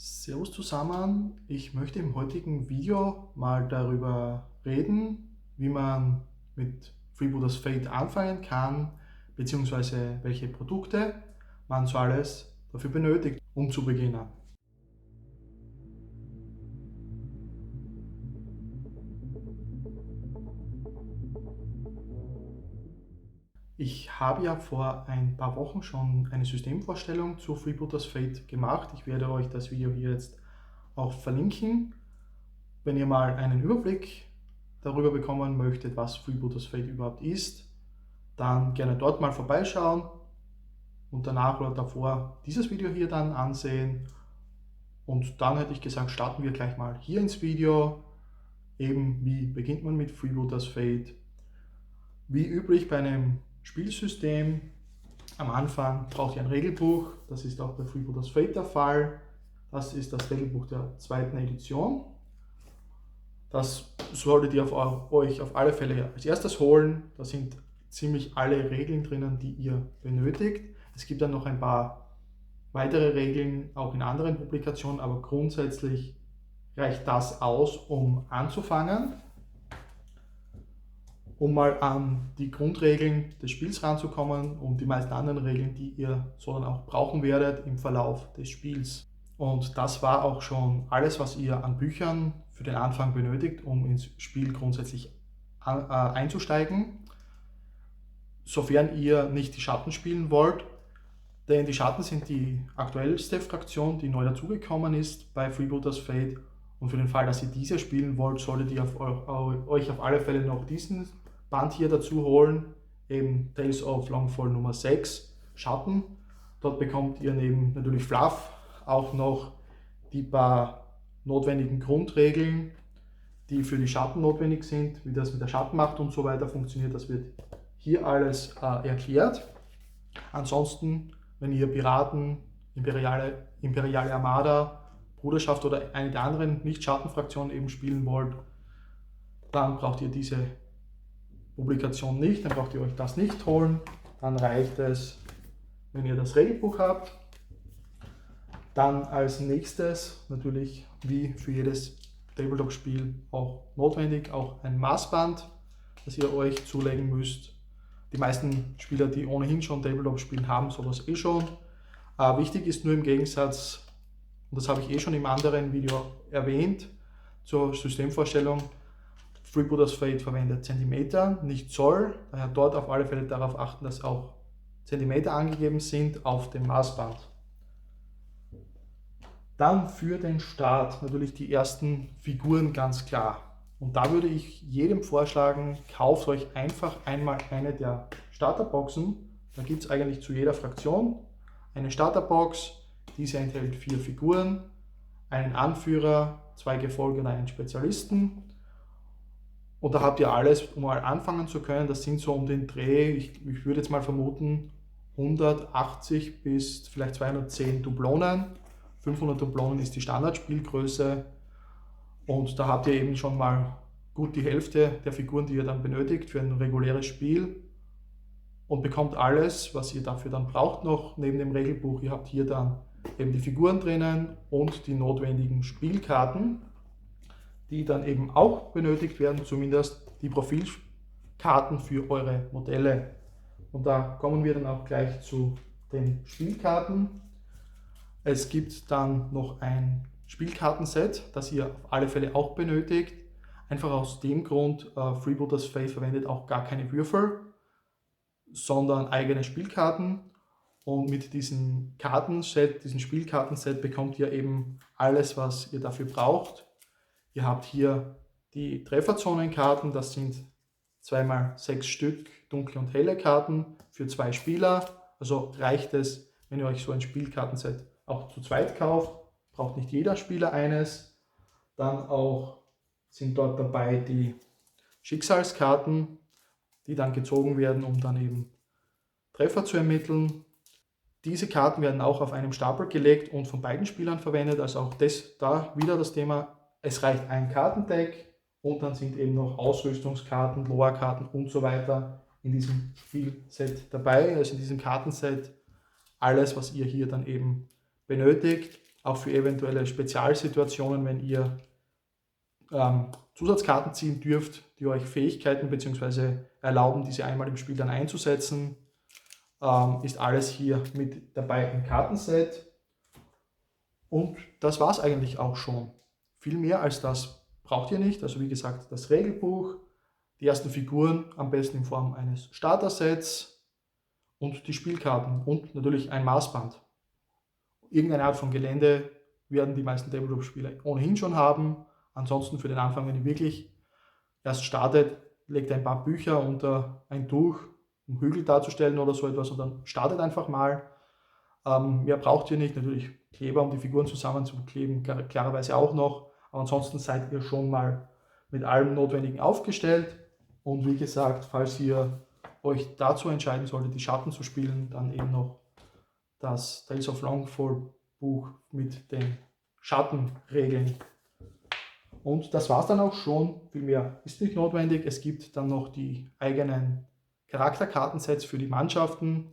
Servus zusammen, ich möchte im heutigen Video mal darüber reden, wie man mit Freebooters Fate anfangen kann, beziehungsweise welche Produkte man so alles dafür benötigt, um zu beginnen. Ich habe ja vor ein paar Wochen schon eine Systemvorstellung zu Freebooters Fate gemacht. Ich werde euch das Video hier jetzt auch verlinken. Wenn ihr mal einen Überblick darüber bekommen möchtet, was Freebooters Fate überhaupt ist, dann gerne dort mal vorbeischauen und danach oder davor dieses Video hier dann ansehen. Und dann hätte ich gesagt, starten wir gleich mal hier ins Video. Eben, wie beginnt man mit Freebooters Fate? Wie üblich bei einem Spielsystem, am Anfang braucht ihr ein Regelbuch. Das ist auch bei Freebooters Fate der Fall. Das ist das Regelbuch der zweiten Edition. Das solltet ihr euch auf alle Fälle als erstes holen. Da sind ziemlich alle Regeln drinnen, die ihr benötigt. Es gibt dann noch ein paar weitere Regeln, auch in anderen Publikationen, aber grundsätzlich reicht das aus, um anzufangen. Um mal an die Grundregeln des Spiels ranzukommen und die meisten anderen Regeln, die ihr so dann auch brauchen werdet im Verlauf des Spiels. Und das war auch schon alles, was ihr an Büchern für den Anfang benötigt, um ins Spiel grundsätzlich einzusteigen. Sofern ihr nicht die Schatten spielen wollt, denn die Schatten sind die aktuellste Fraktion, die neu dazugekommen ist bei Freebooters Fate. Und für den Fall, dass ihr diese spielen wollt, solltet ihr euch auf alle Fälle noch diesen Band hier dazu holen, eben Tales of Longfall Nummer 6, Schatten. Dort bekommt ihr neben natürlich Fluff auch noch die paar notwendigen Grundregeln, die für die Schatten notwendig sind, wie das mit der Schattenmacht und so weiter funktioniert. Das wird hier alles erklärt. Ansonsten, wenn ihr Piraten, Imperiale Armada, Bruderschaft oder eine der anderen Nicht-Schattenfraktionen eben spielen wollt, dann braucht ihr diese Publikation nicht, dann braucht ihr euch das nicht holen. Dann reicht es, wenn ihr das Regelbuch habt. Dann als nächstes natürlich wie für jedes Tabletop-Spiel auch notwendig, auch ein Maßband, das ihr euch zulegen müsst. Die meisten Spieler, die ohnehin schon Tabletop spielen, haben sowas eh schon. Wichtig ist nur im Gegensatz, und das habe ich eh schon im anderen Video erwähnt, zur Systemvorstellung, Freebooters Fate verwendet Zentimeter, nicht Zoll. Daher dort auf alle Fälle darauf achten, dass auch Zentimeter angegeben sind auf dem Maßband. Dann für den Start natürlich die ersten Figuren, ganz klar. Und da würde ich jedem vorschlagen, kauft euch einfach einmal eine der Starterboxen. Da gibt es eigentlich zu jeder Fraktion eine Starterbox. Diese enthält 4 Figuren, einen Anführer, 2 Gefolge und einen Spezialisten. Und da habt ihr alles, um mal anfangen zu können. Das sind so um den Dreh, ich würde jetzt mal vermuten, 180 bis vielleicht 210 Dublonen. 500 Dublonen ist die Standardspielgröße. Und da habt ihr eben schon mal gut die Hälfte der Figuren, die ihr dann benötigt für ein reguläres Spiel. Und bekommt alles, was ihr dafür dann braucht, noch neben dem Regelbuch. Ihr habt hier dann eben die Figuren drinnen und die notwendigen Spielkarten, die dann eben auch benötigt werden, zumindest die Profilkarten für eure Modelle. Und da kommen wir dann auch gleich zu den Spielkarten. Es gibt dann noch ein Spielkartenset, das ihr auf alle Fälle auch benötigt. Einfach aus dem Grund, Freebooters Fate verwendet auch gar keine Würfel, sondern eigene Spielkarten. Und mit diesem Kartenset, diesem Spielkartenset bekommt ihr eben alles, was ihr dafür braucht. Ihr habt hier die Trefferzonenkarten, das sind 2x6 Stück dunkle und helle Karten für 2 Spieler. Also reicht es, wenn ihr euch so ein Spielkartenset auch zu zweit kauft, braucht nicht jeder Spieler eines. Dann auch sind dort dabei die Schicksalskarten, die dann gezogen werden, um dann eben Treffer zu ermitteln. Diese Karten werden auch auf einem Stapel gelegt und von beiden Spielern verwendet, also auch da wieder das Thema, es reicht ein Kartendeck und dann sind eben noch Ausrüstungskarten, Lore-Karten und so weiter in diesem Spielset dabei, also in diesem Kartenset alles, was ihr hier dann eben benötigt. auch für eventuelle Spezialsituationen, wenn ihr Zusatzkarten ziehen dürft, die euch Fähigkeiten bzw. erlauben, diese einmal im Spiel dann einzusetzen. Ist alles hier mit dabei im Kartenset. Und das war es eigentlich auch schon. Viel mehr als das braucht ihr nicht. Also wie gesagt, das Regelbuch, die ersten Figuren, am besten in Form eines Starter-Sets und die Spielkarten und natürlich ein Maßband. Irgendeine Art von Gelände werden die meisten Tabletop-Spieler ohnehin schon haben. Ansonsten für den Anfang, wenn ihr wirklich erst startet, legt ein paar Bücher unter ein Tuch, um Hügel darzustellen oder so etwas und dann startet einfach mal. Mehr braucht ihr nicht, natürlich Kleber, um die Figuren zusammenzukleben, klarerweise auch noch. Aber ansonsten seid ihr schon mal mit allem Notwendigen aufgestellt. Und wie gesagt, falls ihr euch dazu entscheiden solltet, die Schatten zu spielen, dann eben noch das Tales of Longfall Buch mit den Schattenregeln. Und das war es dann auch schon. Viel mehr ist nicht notwendig. Es gibt dann noch die eigenen Charakterkartensets für die Mannschaften.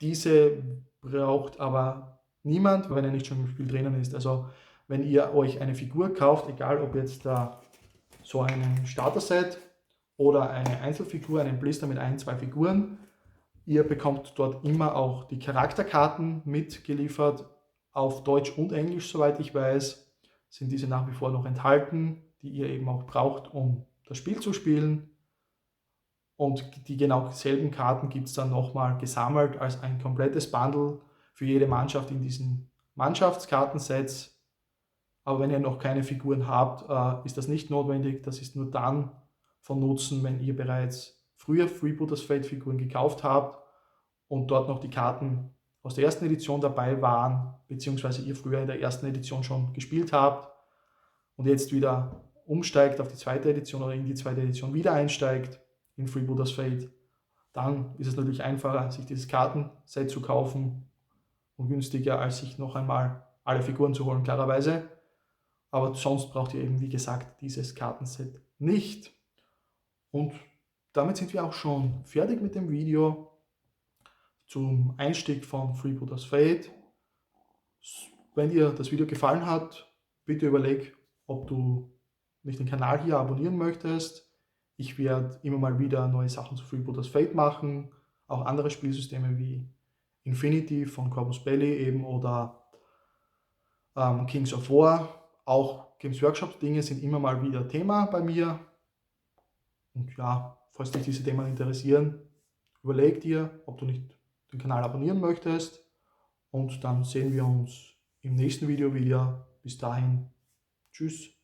Diese braucht aber niemand, wenn er nicht schon im Spiel drinnen ist. Also wenn ihr euch eine Figur kauft, egal ob jetzt da so ein Starter-Set oder eine Einzelfigur, einen Blister mit 1, 2 Figuren, ihr bekommt dort immer auch die Charakterkarten mitgeliefert, auf Deutsch und Englisch, soweit ich weiß, sind diese nach wie vor noch enthalten, die ihr eben auch braucht, um das Spiel zu spielen. Und die genau selben Karten gibt es dann nochmal gesammelt als ein komplettes Bundle für jede Mannschaft in diesen Mannschaftskartensets. Aber wenn ihr noch keine Figuren habt, ist das nicht notwendig. Das ist nur dann von Nutzen, wenn ihr bereits früher Freebooters Fate Figuren gekauft habt und dort noch die Karten aus der ersten Edition dabei waren, beziehungsweise ihr früher in der ersten Edition schon gespielt habt und jetzt wieder umsteigt auf die zweite Edition oder in die zweite Edition wieder einsteigt in Freebooters Fate, dann ist es natürlich einfacher, sich dieses Kartenset zu kaufen und günstiger, als sich noch einmal alle Figuren zu holen, klarerweise. Aber sonst braucht ihr eben, wie gesagt, dieses Kartenset nicht. Und damit sind wir auch schon fertig mit dem Video zum Einstieg von Freebooters Fate. Wenn dir das Video gefallen hat, bitte überleg, ob du nicht den Kanal hier abonnieren möchtest. Ich werde immer mal wieder neue Sachen zu Freebooters Fate machen, auch andere Spielsysteme wie Infinity von Corpus Belli eben oder Kings of War. Auch Games Workshop Dinge sind immer mal wieder Thema bei mir. Und ja, falls dich diese Themen interessieren, überleg dir, ob du nicht den Kanal abonnieren möchtest. Und dann sehen wir uns im nächsten Video wieder. Bis dahin, tschüss.